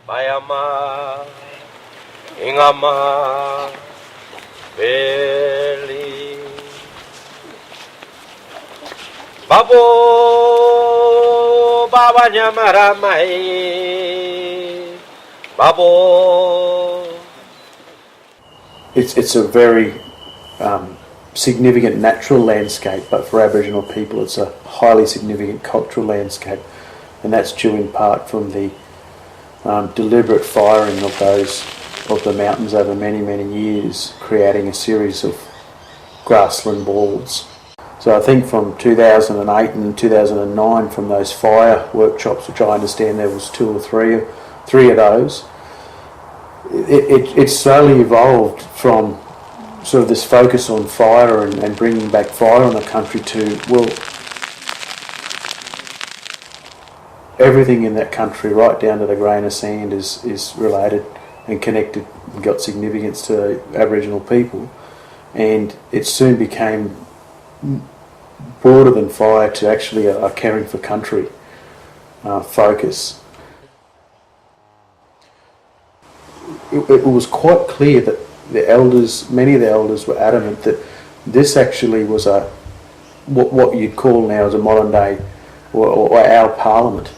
Bayama, Ingama, Beli, Babo, Baba Nyamaramai, Babo. It's a very significant natural landscape, but for Aboriginal people it's a highly significant cultural landscape, and that's due in part from the deliberate firing of the mountains over many years, creating a series of grassland walls. So I think from 2008 and 2009, from those fire workshops, which I understand there was two or three of those, it slowly evolved from sort of this focus on fire and bringing back fire on the country to, well, everything in that country, right down to the grain of sand, is related and connected and got significance to Aboriginal people. And it soon became broader than fire to actually a caring for country focus. It was quite clear that many of the elders were adamant that this actually was what you'd call now as a modern day or our parliament,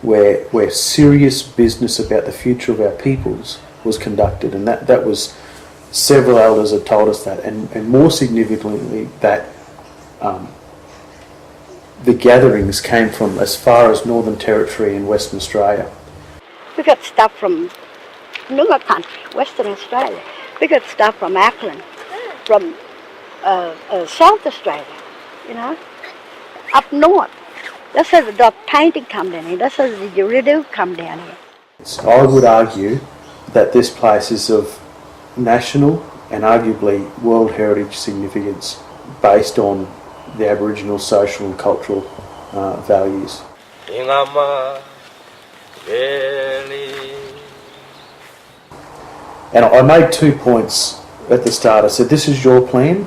where serious business about the future of our peoples was conducted, and that was, several elders had told us that, and more significantly that the gatherings came from as far as Northern Territory in Western Australia. We got stuff from Noongar country, Western Australia. We got stuff from Auckland, from South Australia, up north. That's how the painting come down here. That's how the Uridu come down here. I would argue that this place is of national and arguably World Heritage significance based on the Aboriginal social and cultural values. And I made 2 points at the start. I said, this is your plan,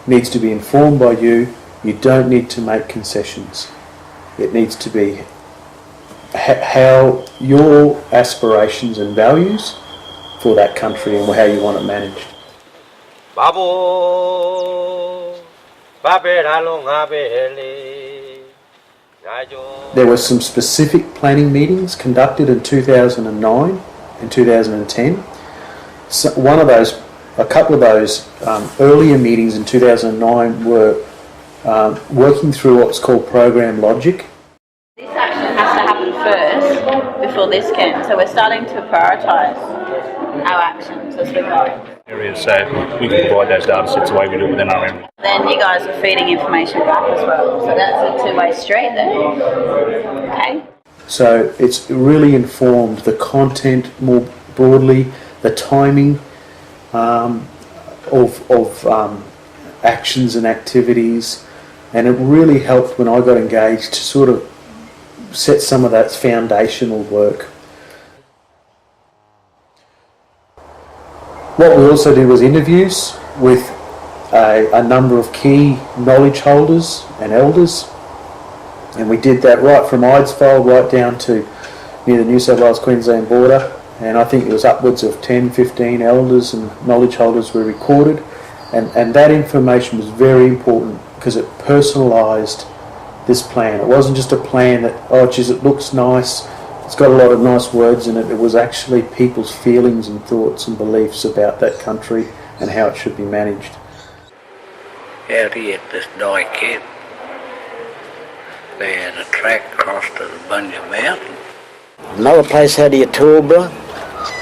needs to be informed by you. You don't need to make concessions. It needs to be how your aspirations and values for that country and how you want it managed. There were some specific planning meetings conducted in 2009 and 2010. So a couple of those earlier meetings in 2009 were working through what's called program logic. This action has to happen first before this can, so we're starting to prioritise our actions as we go. Areas, so we can provide those data sets the way we do within our area. Then you guys are feeding information back as well, so that's a two-way street there. Okay. So it's really informed the content more broadly, the timing of actions and activities, and it really helped when I got engaged to sort of set some of that foundational work. What we also did was interviews with a number of key knowledge holders and elders, and we did that right from Eidsvold right down to near the New South Wales-Queensland border, and I think it was upwards of 10-15 elders and knowledge holders were recorded, and that information was very important because it personalised this plan. It wasn't just a plan that, oh geez, it looks nice, it's got a lot of nice words in it. It was actually people's feelings and thoughts and beliefs about that country and how it should be managed. Out here at this dye camp, they had a track across to the Bonye Mountain. Another place out here, Toowoomba,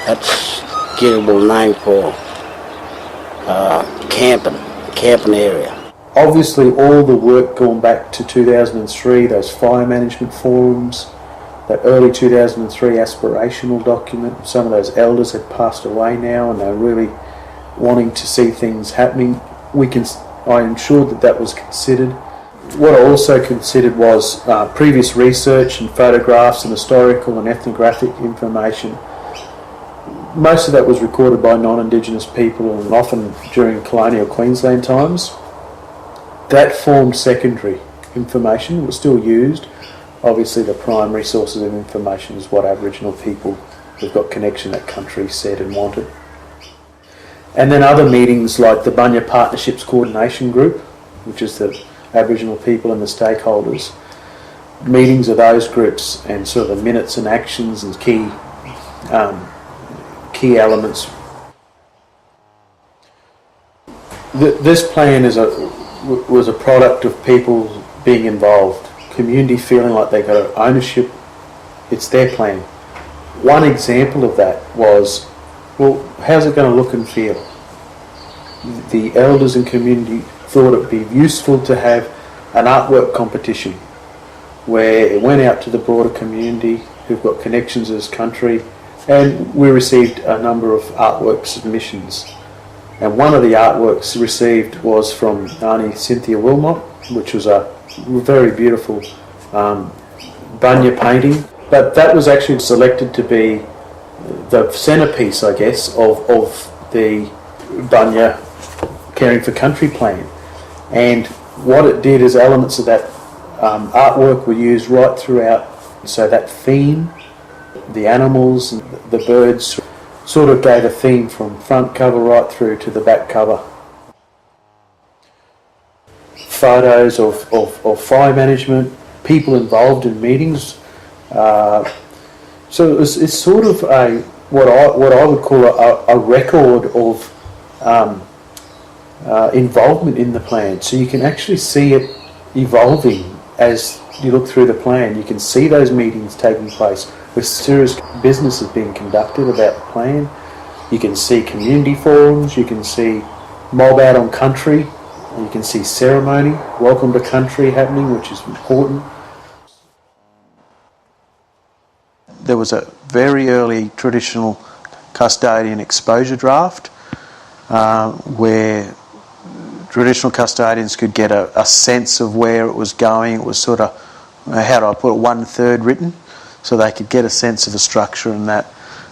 that's a gettable name for camping area. Obviously all the work going back to 2003, those fire management forums, that early 2003 aspirational document, some of those elders had passed away now and they're really wanting to see things happening. I ensured that was considered. What I also considered was previous research and photographs and historical and ethnographic information. Most of that was recorded by non-Indigenous people and often during colonial Queensland times. That formed secondary information, was still used. Obviously the primary sources of information is what Aboriginal people who've got connection that country said and wanted. And then other meetings like the Bonye Partnerships Coordination Group, which is the Aboriginal people and the stakeholders. Meetings of those groups and sort of the minutes and actions and key elements. This plan was a product of people being involved, community feeling like they got ownership. It's their plan. One example of that was, well, how's it going to look and feel? The elders and community thought it would be useful to have an artwork competition where it went out to the broader community who've got connections to this country, and we received a number of artwork submissions. And one of the artworks received was from Auntie Cynthia Wilmot, which was a very beautiful Bonye painting. But that was actually selected to be the centrepiece, I guess, of the Bonye Caring for Country plan. And what it did is elements of that artwork were used right throughout. So that theme, the animals, and the birds, sort of gave a theme from front cover right through to the back cover. Photos of fire management, people involved in meetings. So it's sort of what I would call a record of involvement in the plan. So you can actually see it evolving as you look through the plan. You can see those meetings taking place where serious business is being conducted about the plan. You can see community forums, you can see mob out on country, you can see ceremony, welcome to country happening, which is important. There was a very early traditional custodian exposure draft where traditional custodians could get a sense of where it was going. It was sort of, how do I put it, 1/3 written, so they could get a sense of the structure and that.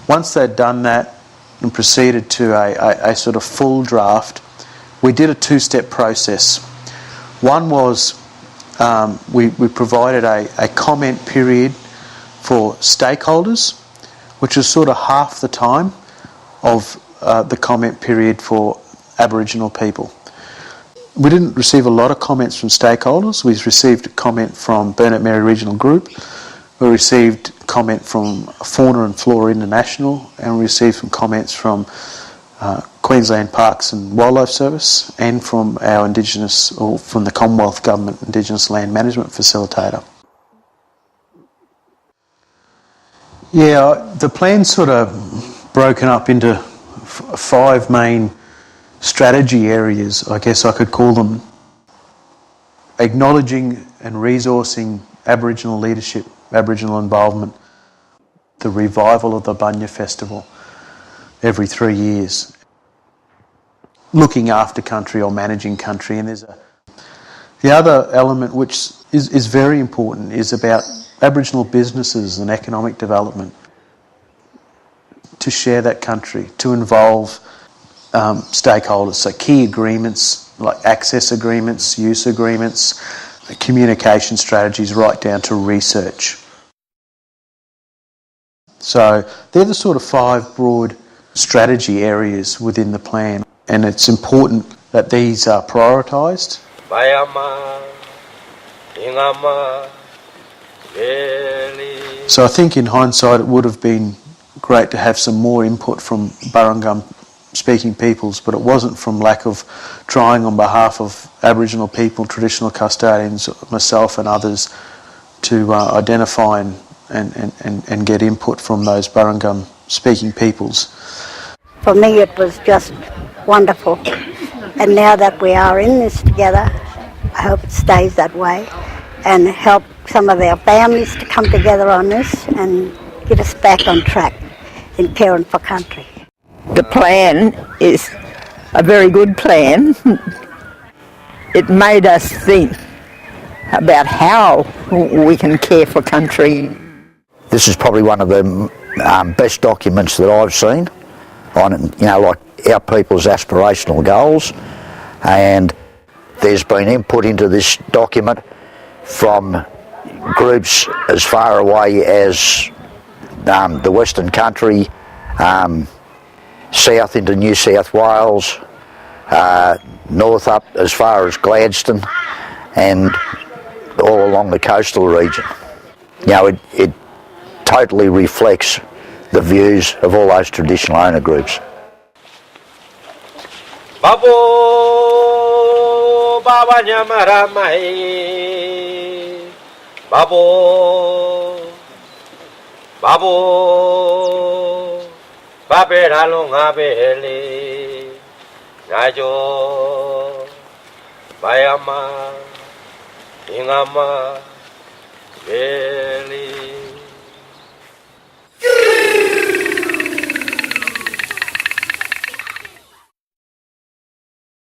Once they'd done that and proceeded to a sort of full draft, we did a two-step process. One was we provided a comment period for stakeholders, which was sort of half the time of the comment period for Aboriginal people. We didn't receive a lot of comments from stakeholders. We received a comment from Burnett Mary Regional Group. We received comment from Fauna and Flora International, and we received some comments from Queensland Parks and Wildlife Service and from our Indigenous, or from the Commonwealth Government Indigenous Land Management Facilitator. Yeah, the plan's sort of broken up into 5 main strategy areas, I guess I could call them. Acknowledging and resourcing Aboriginal leadership, Aboriginal involvement, the revival of the Bonye Festival every 3 years, looking after country or managing country. And the other element which is very important is about Aboriginal businesses and economic development, to share that country, to involve stakeholders, so key agreements like access agreements, use agreements, communication strategies, right down to research. So they're the sort of 5 broad strategy areas within the plan, and it's important that these are prioritised. So I think in hindsight it would have been great to have some more input from Burrungum speaking peoples, but it wasn't from lack of trying on behalf of Aboriginal people, traditional custodians, myself and others, to identify and get input from those Burrungum speaking peoples. For me it was just wonderful, and now that we are in this together, I hope it stays that way and help some of our families to come together on this and get us back on track in caring for country. The plan is a very good plan. It made us think about how we can care for country. This is probably one of the best documents that I've seen on, like our people's aspirational goals, and there's been input into this document from groups as far away as the Western Country, south into New South Wales, north up as far as Gladstone, and all along the coastal region. You know, it totally reflects the views of all those traditional owner groups. Babo Baba Nyamaramai Babo Babo Babe Ralunga Bele Najo Bayama Ingama Beli